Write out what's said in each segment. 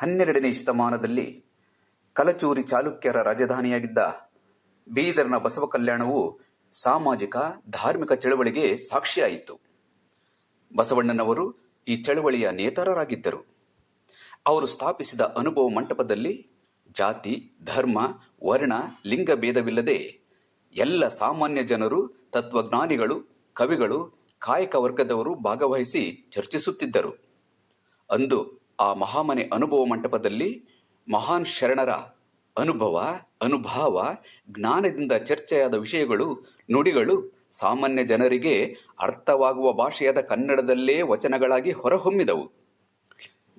12ನೇ ಶತಮಾನದಲ್ಲಿ ಕಲಚೂರಿ ಚಾಲುಕ್ಯರ ರಾಜಧಾನಿಯಾಗಿದ್ದ ಬೀದರ್ನ ಬಸವ ಕಲ್ಯಾಣವು ಸಾಮಾಜಿಕ ಧಾರ್ಮಿಕ ಚಳವಳಿಗೆ ಸಾಕ್ಷಿಯಾಯಿತು. ಬಸವಣ್ಣನವರು ಈ ಚಳವಳಿಯ ನೇತಾರರಾಗಿದ್ದರು. ಅವರು ಸ್ಥಾಪಿಸಿದ ಅನುಭವ ಮಂಟಪದಲ್ಲಿ ಜಾತಿ, ಧರ್ಮ, ವರ್ಣ, ಲಿಂಗ ಭೇದವಿಲ್ಲದೆ ಎಲ್ಲ ಸಾಮಾನ್ಯ ಜನರು, ತತ್ವಜ್ಞಾನಿಗಳು, ಕವಿಗಳು, ಕಾಯಕ ವರ್ಗದವರು ಭಾಗವಹಿಸಿ ಚರ್ಚಿಸುತ್ತಿದ್ದರು. ಅಂದು ಆ ಮಹಾಮನೆ ಅನುಭವ ಮಂಟಪದಲ್ಲಿ ಮಹಾನ್ ಶರಣರ ಅನುಭವ ಜ್ಞಾನದಿಂದ ಚರ್ಚೆಯಾದ ವಿಷಯಗಳು, ನುಡಿಗಳು ಸಾಮಾನ್ಯ ಜನರಿಗೆ ಅರ್ಥವಾಗುವ ಭಾಷೆಯಾದ ಕನ್ನಡದಲ್ಲೇ ವಚನಗಳಾಗಿ ಹೊರಹೊಮ್ಮಿದವು.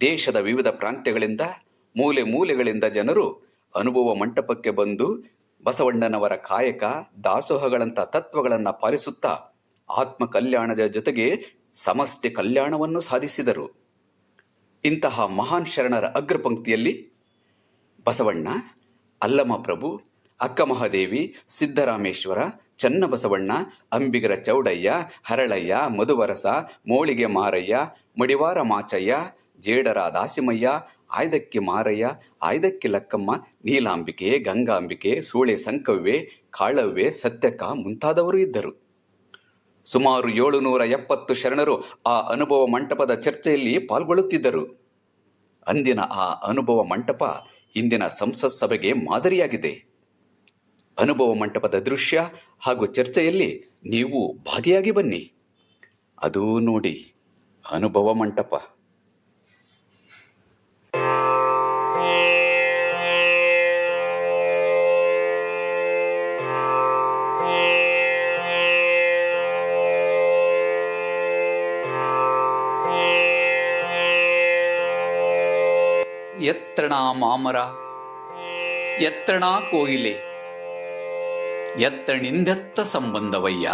ದೇಶದ ವಿವಿಧ ಪ್ರಾಂತ್ಯಗಳಿಂದ, ಮೂಲೆ ಮೂಲೆಗಳಿಂದ ಜನರು ಅನುಭವ ಮಂಟಪಕ್ಕೆ ಬಂದು ಬಸವಣ್ಣನವರ ಕಾಯಕ, ದಾಸೋಹಗಳಂಥ ತತ್ವಗಳನ್ನು ಪಾಲಿಸುತ್ತಾ ಆತ್ಮ ಕಲ್ಯಾಣದ ಜೊತೆಗೆ ಸಮಷ್ಟಿ ಕಲ್ಯಾಣವನ್ನು ಸಾಧಿಸಿದರು. ಇಂತಹ ಮಹಾನ್ ಶರಣರ ಅಗ್ರಪಂಕ್ತಿಯಲ್ಲಿ ಬಸವಣ್ಣ, ಅಲ್ಲಮಪ್ರಭು, ಅಕ್ಕಮಹಾದೇವಿ, ಸಿದ್ದರಾಮೇಶ್ವರ, ಚನ್ನಬಸವಣ್ಣ, ಅಂಬಿಗರ ಚೌಡಯ್ಯ, ಹರಳಯ್ಯ, ಮಧುವರಸ, ಮೋಳಿಗೆ ಮಾರಯ್ಯ, ಮಡಿವಾರ ಮಾಚಯ್ಯ, ಜೇಡರ ದಾಸಿಮಯ್ಯ, ಆಯ್ದಕ್ಕಿ ಮಾರಯ್ಯ, ಆಯ್ದಕ್ಕಿ ಲಕ್ಕಮ್ಮ, ನೀಲಾಂಬಿಕೆ, ಗಂಗಾಂಬಿಕೆ, ಸೂಳೆ ಸಂಕವ್ವೆ, ಕಾಳವ್ವೆ, ಸತ್ಯಕ್ಕ ಮುಂತಾದವರು ಇದ್ದರು. ಸುಮಾರು 770 ಶರಣರು ಆ ಅನುಭವ ಮಂಟಪದ ಚರ್ಚೆಯಲ್ಲಿ ಪಾಲ್ಗೊಳ್ಳುತ್ತಿದ್ದರು. ಅಂದಿನ ಆ ಅನುಭವ ಮಂಟಪ ಇಂದಿನ ಸಂಸತ್ ಸಭೆಗೆ ಮಾದರಿಯಾಗಿದೆ. ಅನುಭವ ಮಂಟಪದ ದೃಶ್ಯ ಹಾಗೂ ಚರ್ಚೆಯಲ್ಲಿ ನೀವು ಭಾಗಿಯಾಗಿ ಬನ್ನಿ. ಅದೂ ನೋಡಿ ಅನುಭವ ಮಂಟಪ. ಎತ್ತಣ ಮಾಮರ, ಎತ್ತಣ ಕೋಗಿಲೆ, ಎತ್ತಣಿಂದೆತ್ತ ಸಂಬಂಧವಯ್ಯ.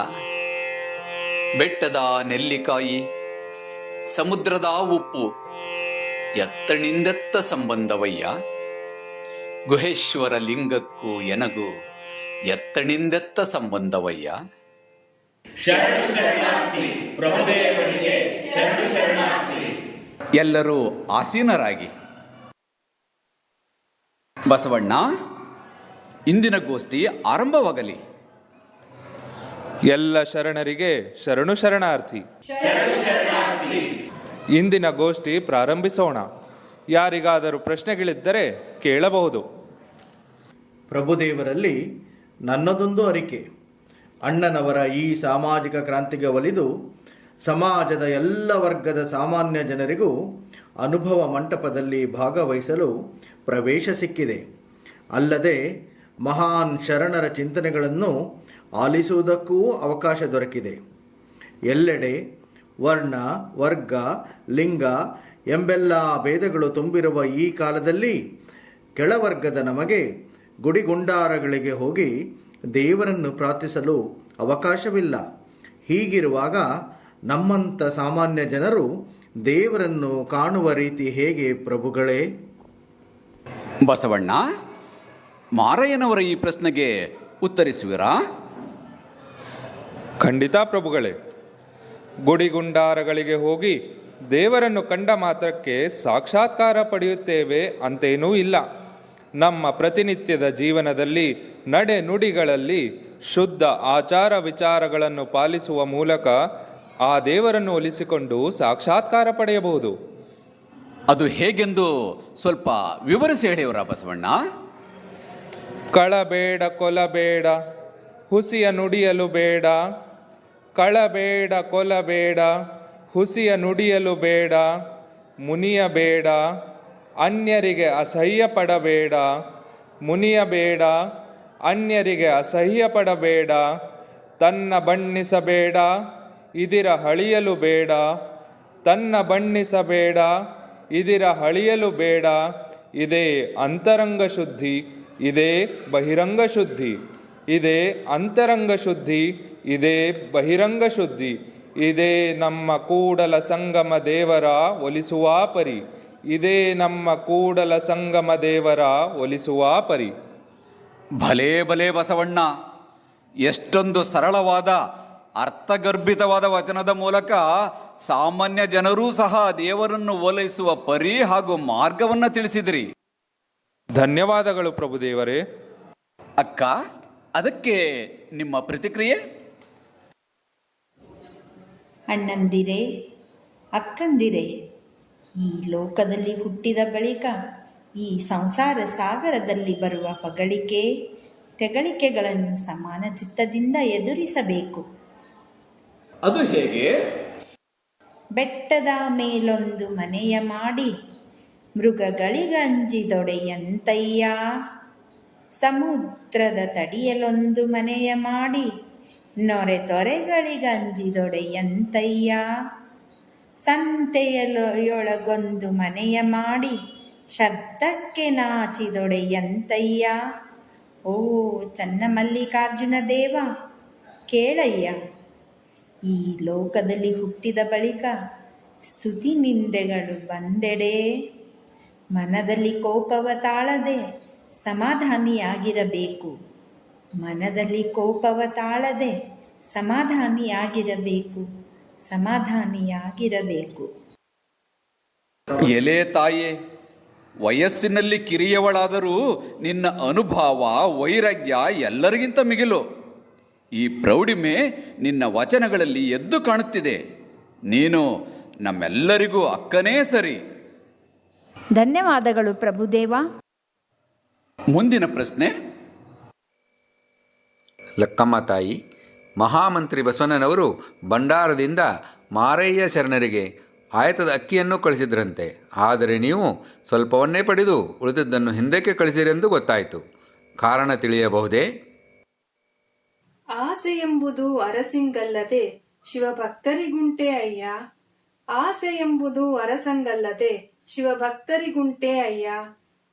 ಬೆಟ್ಟದ ನೆಲ್ಲಿಕಾಯಿ, ಸಮುದ್ರದ ಉಪ್ಪು, ಎತ್ತಣಿಂದೆತ್ತ ಸಂಬಂಧವಯ್ಯ. ಗುಹೇಶ್ವರ ಲಿಂಗಕ್ಕೂ ಎನಗೂ ಎತ್ತಣಿಂದೆತ್ತ ಸಂಬಂಧವಯ್ಯ. ಎಲ್ಲರೂ ಆಸೀನರಾಗಿ. ಬಸವಣ್ಣ, ಇಂದಿನ ಗೋಷ್ಠಿ ಆರಂಭವಾಗಲಿ. ಎಲ್ಲ ಶರಣರಿಗೆ ಶರಣು ಶರಣಾರ್ಥಿ. ಇಂದಿನ ಗೋಷ್ಠಿ ಪ್ರಾರಂಭಿಸೋಣ. ಯಾರಿಗಾದರೂ ಪ್ರಶ್ನೆಗಳಿದ್ದರೆ ಕೇಳಬಹುದು. ಪ್ರಭುದೇವರಲ್ಲಿ ನನ್ನದೊಂದು ಅರಿಕೆ. ಅಣ್ಣನವರ ಈ ಸಾಮಾಜಿಕ ಕ್ರಾಂತಿಗೆ ಒಲಿದು ಸಮಾಜದ ಎಲ್ಲ ವರ್ಗದ ಸಾಮಾನ್ಯ ಜನರಿಗೂ ಅನುಭವ ಮಂಟಪದಲ್ಲಿ ಭಾಗವಹಿಸಲು ಪ್ರವೇಶ ಸಿಕ್ಕಿದೆ. ಅಲ್ಲದೆ ಮಹಾನ್ ಶರಣರ ಚಿಂತನೆಗಳನ್ನು ಆಲಿಸುವುದಕ್ಕೂ ಅವಕಾಶ ದೊರಕಿದೆ. ಎಲ್ಲೆಡೆ ವರ್ಣ, ವರ್ಗ, ಲಿಂಗ ಎಂಬೆಲ್ಲ ಭೇದಗಳು ತುಂಬಿರುವ ಈ ಕಾಲದಲ್ಲಿ ಕೆಳವರ್ಗದ ನಮಗೆ ಗುಡಿಗುಂಡಾರಗಳಿಗೆ ಹೋಗಿ ದೇವರನ್ನು ಪ್ರಾರ್ಥಿಸಲು ಅವಕಾಶವಿಲ್ಲ. ಹೀಗಿರುವಾಗ ನಮ್ಮಂಥ ಸಾಮಾನ್ಯ ಜನರು ದೇವರನ್ನು ಕಾಣುವ ರೀತಿ ಹೇಗೆ ಪ್ರಭುಗಳೇ? ಬಸವಣ್ಣ, ಮಾರಯ್ಯನವರ ಈ ಪ್ರಶ್ನೆಗೆ ಉತ್ತರಿಸುವಿರಾ? ಖಂಡಿತ ಪ್ರಭುಗಳೇ. ಗುಡಿಗುಂಡಾರಗಳಿಗೆ ಹೋಗಿ ದೇವರನ್ನು ಕಂಡ ಮಾತ್ರಕ್ಕೆ ಸಾಕ್ಷಾತ್ಕಾರ ಪಡೆಯುತ್ತೇವೆ ಅಂತೇನೂ ಇಲ್ಲ. ನಮ್ಮ ಪ್ರತಿನಿತ್ಯದ ಜೀವನದಲ್ಲಿ, ನಡೆ ನುಡಿಗಳಲ್ಲಿ ಶುದ್ಧ ಆಚಾರ ವಿಚಾರಗಳನ್ನು ಪಾಲಿಸುವ ಮೂಲಕ ಆ ದೇವರನ್ನು ಒಲಿಸಿಕೊಂಡು ಸಾಕ್ಷಾತ್ಕಾರ ಪಡೆಯಬಹುದು. ಅದು ಹೇಗೆಂದು ಸ್ವಲ್ಪ ವಿವರಿಸಿ ಹೇಳಿಯವರ ಬಸವಣ್ಣ? ಕಳಬೇಡ ಕೊಲಬೇಡ, ಹುಸಿಯ ನುಡಿಯಲು ಬೇಡ. ಕಳಬೇಡ ಕೊಲಬೇಡ, ಹುಸಿಯ ನುಡಿಯಲು ಬೇಡ. ಮುನಿಯಬೇಡ, ಅನ್ಯರಿಗೆ ಅಸಹ್ಯ ಪಡಬೇಡ. ಮುನಿಯಬೇಡ, ಅನ್ಯರಿಗೆ ಅಸಹ್ಯ ಪಡಬೇಡ. ತನ್ನ ಬಣ್ಣಿಸಬೇಡ, ಇದಿರ ಹಳಿಯಲು ಬೇಡ. ತನ್ನ ಬಣ್ಣಿಸಬೇಡ, ಇದಿರ ಹಳಿಯಲು ಬೇಡ. ಇದೇ ಅಂತರಂಗ ಶುದ್ಧಿ, ಇದೇ ಬಹಿರಂಗ ಶುದ್ಧಿ. ಇದೇ ಅಂತರಂಗ ಶುದ್ಧಿ, ಇದೇ ಬಹಿರಂಗ ಶುದ್ಧಿ. ಇದೇ ನಮ್ಮ ಕೂಡಲ ಸಂಗಮ ದೇವರ ಒಲಿಸುವ ಪರಿ. ಇದೇ ನಮ್ಮ ಕೂಡಲ ಸಂಗಮ ದೇವರ ಒಲಿಸುವ ಪರಿ. ಭಲೇ ಭಲೇ ಬಸವಣ್ಣ, ಎಷ್ಟೊಂದು ಸರಳವಾದ ಅರ್ಥಗರ್ಭಿತವಾದ ವಚನದ ಮೂಲಕ ಸಾಮಾನ್ಯ ಜನರೂ ಸಹ ದೇವರನ್ನು ಓಲೈಸುವ ಪರಿ ಹಾಗೂ ಮಾರ್ಗವನ್ನು ತಿಳಿಸಿದಿರಿ. ಧನ್ಯವಾದಗಳು ಪ್ರಭುದೇವರೇ. ಅಕ್ಕ, ಅದಕ್ಕೆ ನಿಮ್ಮ ಪ್ರತಿಕ್ರಿಯೆ? ಅಣ್ಣಂದಿರೇ, ಅಕ್ಕಂದಿರೇ, ಈ ಲೋಕದಲ್ಲಿ ಹುಟ್ಟಿದ ಬಳಿಕ ಈ ಸಂಸಾರ ಸಾಗರದಲ್ಲಿ ಬರುವ ಹೊಗಳಿಕೆ ತೆಗಳಿಕೆಗಳನ್ನು ಸಮಾನ ಚಿತ್ತದಿಂದ ಎದುರಿಸಬೇಕು. ಅದು ಹೇಗೆ? ಬೆಟ್ಟದ ಮೇಲೊಂದು ಮನೆಯ ಮಾಡಿ ಮೃಗಗಳಿಗಂಜಿದೊಡೆಯಂತಯ್ಯ, ಸಮುದ್ರದ ತಡಿಯಲೊಂದು ಮನೆಯ ಮಾಡಿ ನೊರೆ ತೊರೆಗಳಿಗಂಜಿದೊಡೆಯಂತಯ್ಯ, ಸಂತೆಯೊಳಗೊಂದು ಮನೆಯ ಮಾಡಿ ಶಬ್ದಕ್ಕೆ ನಾಚಿದೊಡೆಯಂತಯ್ಯ. ಓ ಚನ್ನಮಲ್ಲಿಕಾರ್ಜುನ ದೇವ, ಕೇಳಯ್ಯ. ಈ ಲೋಕದಲ್ಲಿ ಹುಟ್ಟಿದ ಬಳಿಕ ಸ್ತುತಿ ನಿಂದೆಗಳು ಬಂದೆಡೆ ಮನದಲ್ಲಿ ಕೋಪವ ತಾಳದೆ ಸಮಾಧಾನಿಯಾಗಿರಬೇಕು. ಮನದಲ್ಲಿ ಕೋಪವ ತಾಳದೆ ಸಮಾಧಾನಿಯಾಗಿರಬೇಕು. ಎಲೆ ತಾಯೇ, ವಯಸ್ಸಿನಲ್ಲಿ ಕಿರಿಯವಳಾದರೂ ನಿನ್ನ ಅನುಭವ ವೈರಾಗ್ಯ ಎಲ್ಲರಿಗಿಂತ ಮಿಗಿಲು. ಈ ಪ್ರೌಢಿಮೆ ನಿನ್ನ ವಚನಗಳಲ್ಲಿ ಎದ್ದು ಕಾಣುತ್ತಿದೆ. ನೀನು ನಮ್ಮೆಲ್ಲರಿಗೂ ಅಕ್ಕನೇ ಸರಿ. ಧನ್ಯವಾದಗಳು ಪ್ರಭುದೇವ. ಮುಂದಿನ ಪ್ರಶ್ನೆ. ಲಕ್ಕಮ್ಮ ತಾಯಿ, ಮಹಾಮಂತ್ರಿ ಬಸವಣ್ಣನವರು ಭಂಡಾರದಿಂದ ಮಾರಯ್ಯ ಶರಣರಿಗೆ ಆಯತದ ಅಕ್ಕಿಯನ್ನು ಕಳಿಸಿದ್ರಂತೆ. ಆದರೆ ನೀವು ಸ್ವಲ್ಪವನ್ನೇ ಪಡೆದು ಉಳಿದದ್ದನ್ನು ಹಿಂದಕ್ಕೆ ಕಳಿಸಿರೆಂದು ಗೊತ್ತಾಯಿತು. ಕಾರಣ ತಿಳಿಯಬಹುದೇ? ಆಸೆ ಎಂಬುದು ಅರಸಿಂಗಲ್ಲದೆ ಶಿವಭಕ್ತರಿಗುಂಟೆ ಅಯ್ಯ. ಆಸೆ ಎಂಬುದು ಅರಸಂಗಲ್ಲದೆ ಶಿವಭಕ್ತರಿಗುಂಟೆ ಅಯ್ಯ.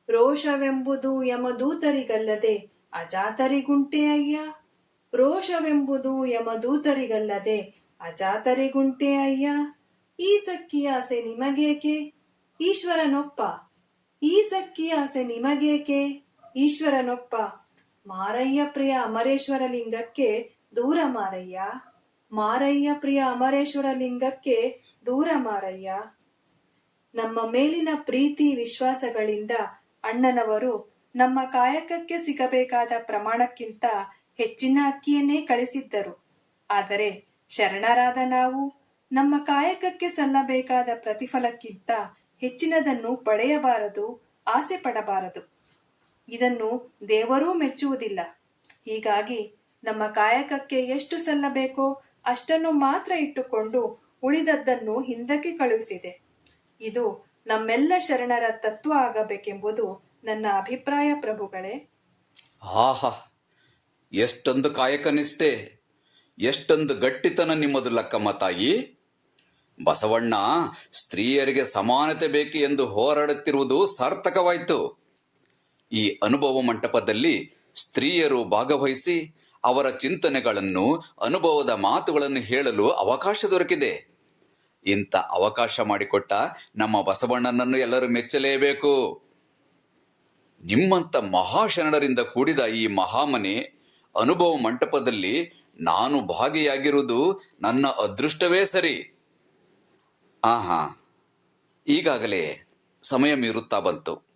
ರೋಷವೆಂಬುದು ಯಮದೂತರಿಗಲ್ಲದೆ ಅಜಾತರಿಗುಂಟೆ ಅಯ್ಯ. ರೋಷವೆಂಬುದು ಯಮದೂತರಿಗಲ್ಲದೆ ಅಜಾತರಿಗುಂಟೆ ಅಯ್ಯ. ಈ ಸಕ್ಕಿಯ ಆಸೆ ನಿಮಗೇಕೆ ಈಶ್ವರನೊಪ್ಪ. ಈ ಸಕ್ಕಿಯ ಆಸೆ ನಿಮಗೇಕೆ ಈಶ್ವರನೊಪ್ಪ. ಮಾರಯ್ಯ ಪ್ರಿಯ ಅಮರೇಶ್ವರ ಲಿಂಗಕ್ಕೆ ದೂರ ಮಾರಯ್ಯ. ಮಾರಯ್ಯ ಪ್ರಿಯ ಅಮರೇಶ್ವರ ಲಿಂಗಕ್ಕೆ ದೂರ ಮಾರಯ್ಯ. ನಮ್ಮ ಮೇಲಿನ ಪ್ರೀತಿ ವಿಶ್ವಾಸಗಳಿಂದ ಅಣ್ಣನವರು ನಮ್ಮ ಕಾಯಕಕ್ಕೆ ಸಿಗಬೇಕಾದ ಪ್ರಮಾಣಕ್ಕಿಂತ ಹೆಚ್ಚಿನ ಅಕ್ಕಿಯನ್ನೇ ಕಳಿಸಿದ್ದರು. ಆದರೆ ಶರಣರಾದ ನಾವು ನಮ್ಮ ಕಾಯಕಕ್ಕೆ ಸಲ್ಲಬೇಕಾದ ಪ್ರತಿಫಲಕ್ಕಿಂತ ಹೆಚ್ಚಿನದನ್ನು ಪಡೆಯಬಾರದು, ಆಸೆ ಪಡಬಾರದು. ಇದನ್ನು ದೇವರೂ ಮೆಚ್ಚುವುದಿಲ್ಲ. ಹೀಗಾಗಿ ನಮ್ಮ ಕಾಯಕಕ್ಕೆ ಎಷ್ಟು ಸಲ್ಲಬೇಕೋ ಅಷ್ಟನ್ನು ಮಾತ್ರ ಇಟ್ಟುಕೊಂಡು ಉಳಿದದ್ದನ್ನು ಹಿಂದಕ್ಕೆ ಕಳುಹಿಸಿದೆ. ಇದು ನಮ್ಮೆಲ್ಲ ಶರಣರ ತತ್ವ ಆಗಬೇಕೆಂಬುದು ನನ್ನ ಅಭಿಪ್ರಾಯ ಪ್ರಭುಗಳೇ. ಆಹಾ, ಎಷ್ಟೊಂದು ಕಾಯಕನಿಷ್ಠೆ, ಎಷ್ಟೊಂದು ಗಟ್ಟಿತನ ನಿಮ್ಮದು ಲಕ್ಕಮ್ಮ ತಾಯಿ. ಬಸವಣ್ಣ ಸ್ತ್ರೀಯರಿಗೆ ಸಮಾನತೆ ಬೇಕು ಎಂದು ಹೋರಾಡುತ್ತಿರುವುದು ಸಾರ್ಥಕವಾಯಿತು. ಈ ಅನುಭವ ಮಂಟಪದಲ್ಲಿ ಸ್ತ್ರೀಯರು ಭಾಗವಹಿಸಿ ಅವರ ಚಿಂತನೆಗಳನ್ನು, ಅನುಭವದ ಮಾತುಗಳನ್ನು ಹೇಳಲು ಅವಕಾಶ ದೊರಕಿದೆ. ಇಂಥ ಅವಕಾಶ ಮಾಡಿಕೊಟ್ಟ ನಮ್ಮ ಬಸವಣ್ಣನನ್ನು ಎಲ್ಲರೂ ಮೆಚ್ಚಲೇಬೇಕು. ನಿಮ್ಮಂಥ ಮಹಾಶರಣರಿಂದ ಕೂಡಿದ ಈ ಮಹಾಮನೆ ಅನುಭವ ಮಂಟಪದಲ್ಲಿ ನಾನು ಭಾಗಿಯಾಗಿರುವುದು ನನ್ನ ಅದೃಷ್ಟವೇ ಸರಿ. ಆಹಾ, ಈಗಾಗಲೇ ಸಮಯ ಮೀರುತ್ತಾ ಬಂತು.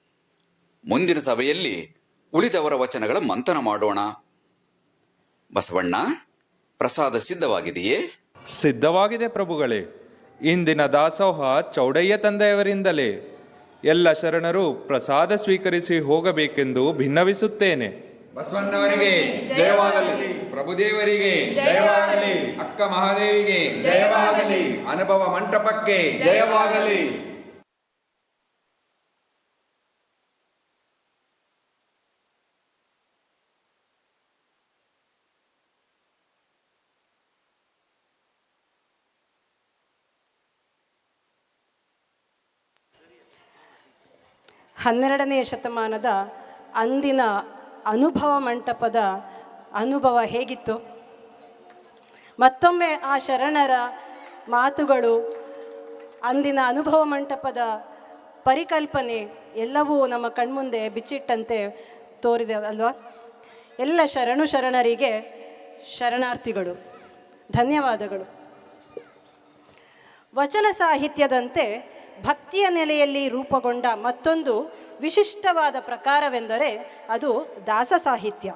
ಮುಂದಿನ ಸಭೆಯಲ್ಲಿ ಉಳಿದವರ ವಚನಗಳ ಮಂಥನ ಮಾಡೋಣ. ಬಸವಣ್ಣ, ಪ್ರಸಾದ ಸಿದ್ಧವಾಗಿದೆಯೇ? ಸಿದ್ಧವಾಗಿದೆ ಪ್ರಭುಗಳೇ. ಇಂದಿನ ದಾಸೋಹ ಚೌಡಯ್ಯ ತಂದೆಯವರಿಂದಲೇ. ಎಲ್ಲ ಶರಣರು ಪ್ರಸಾದ ಸ್ವೀಕರಿಸಿ ಹೋಗಬೇಕೆಂದು ಭಿನ್ನವಿಸುತ್ತೇನೆ. ಬಸವಣ್ಣವರಿಗೆ ಜಯವಾಗಲಿ, ಪ್ರಭುದೇವರಿಗೆ ಜಯವಾಗಲಿ, ಅಕ್ಕ ಮಹಾದೇವಿಗೆ ಜಯವಾಗಲಿ, ಅನುಭವ ಮಂಟಪಕ್ಕೆ ಜಯವಾಗಲಿ. ಹನ್ನೆರಡನೆಯ ಶತಮಾನದ ಅಂದಿನ ಅನುಭವ ಮಂಟಪದ ಅನುಭವ ಹೇಗಿತ್ತು? ಮತ್ತೊಮ್ಮೆ ಆ ಶರಣರ ಮಾತುಗಳು, ಅಂದಿನ ಅನುಭವ ಮಂಟಪದ ಪರಿಕಲ್ಪನೆ ಎಲ್ಲವೂ ನಮ್ಮ ಕಣ್ಮುಂದೆ ಬಿಚ್ಚಿಟ್ಟಂತೆ ತೋರಿದೆ ಅಲ್ವಾ? ಎಲ್ಲ ಶರಣರಿಗೆ ಶರಣಾರ್ಥಿಗಳು. ಧನ್ಯವಾದಗಳು. ವಚನ ಸಾಹಿತ್ಯದಂತೆ ಭಕ್ತಿಯ ನೆಲೆಯಲ್ಲಿ ರೂಪುಗೊಂಡ ಮತ್ತೊಂದು ವಿಶಿಷ್ಟವಾದ ಪ್ರಕಾರವೆಂದರೆ ಅದು ದಾಸ ಸಾಹಿತ್ಯ.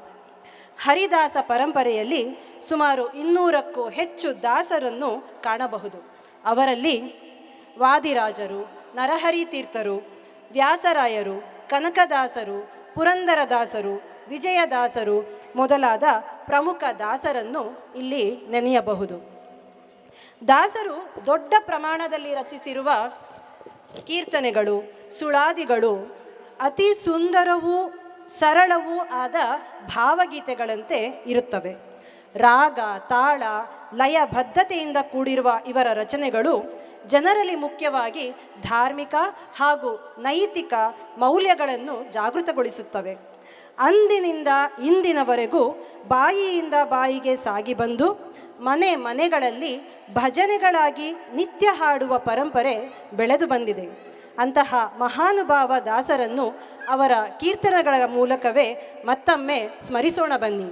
ಹರಿದಾಸ ಪರಂಪರೆಯಲ್ಲಿ ಸುಮಾರು 200ಕ್ಕೂ ಹೆಚ್ಚು ದಾಸರನ್ನು ಕಾಣಬಹುದು. ಅವರಲ್ಲಿ ವಾದಿರಾಜರು, ನರಹರಿ ತೀರ್ಥರು, ವ್ಯಾಸರಾಯರು, ಕನಕದಾಸರು, ಪುರಂದರದಾಸರು, ವಿಜಯದಾಸರು ಮೊದಲಾದ ಪ್ರಮುಖ ದಾಸರನ್ನು ಇಲ್ಲಿ ನೆನೆಯಬಹುದು. ದಾಸರು ದೊಡ್ಡ ಪ್ರಮಾಣದಲ್ಲಿ ರಚಿಸಿರುವ ಕೀರ್ತನೆಗಳು, ಸುಳಾದಿಗಳು ಅತಿ ಸುಂದರವೂ ಸರಳವೂ ಆದ ಭಾವಗೀತೆಗಳಂತೆ ಇರುತ್ತವೆ. ರಾಗ, ತಾಳ, ಲಯ ಬದ್ಧತೆಯಿಂದ ಕೂಡಿರುವ ಇವರ ರಚನೆಗಳು ಜನರಲ್ಲಿ ಮುಖ್ಯವಾಗಿ ಧಾರ್ಮಿಕ ಹಾಗೂ ನೈತಿಕ ಮೌಲ್ಯಗಳನ್ನು ಜಾಗೃತಗೊಳಿಸುತ್ತವೆ. ಅಂದಿನಿಂದ ಇಂದಿನವರೆಗೂ ಬಾಯಿಯಿಂದ ಬಾಯಿಗೆ ಸಾಗಿ ಬಂದು ಮನೆ ಮನೆಗಳಲ್ಲಿ ಭಜನೆಗಳಾಗಿ ನಿತ್ಯ ಹಾಡುವ ಪರಂಪರೆ ಬೆಳೆದು ಬಂದಿದೆ. ಅಂತಹ ಮಹಾನುಭಾವ ದಾಸರನ್ನು ಅವರ ಕೀರ್ತನೆಗಳ ಮೂಲಕವೇ ಮತ್ತೊಮ್ಮೆ ಸ್ಮರಿಸೋಣ ಬನ್ನಿ.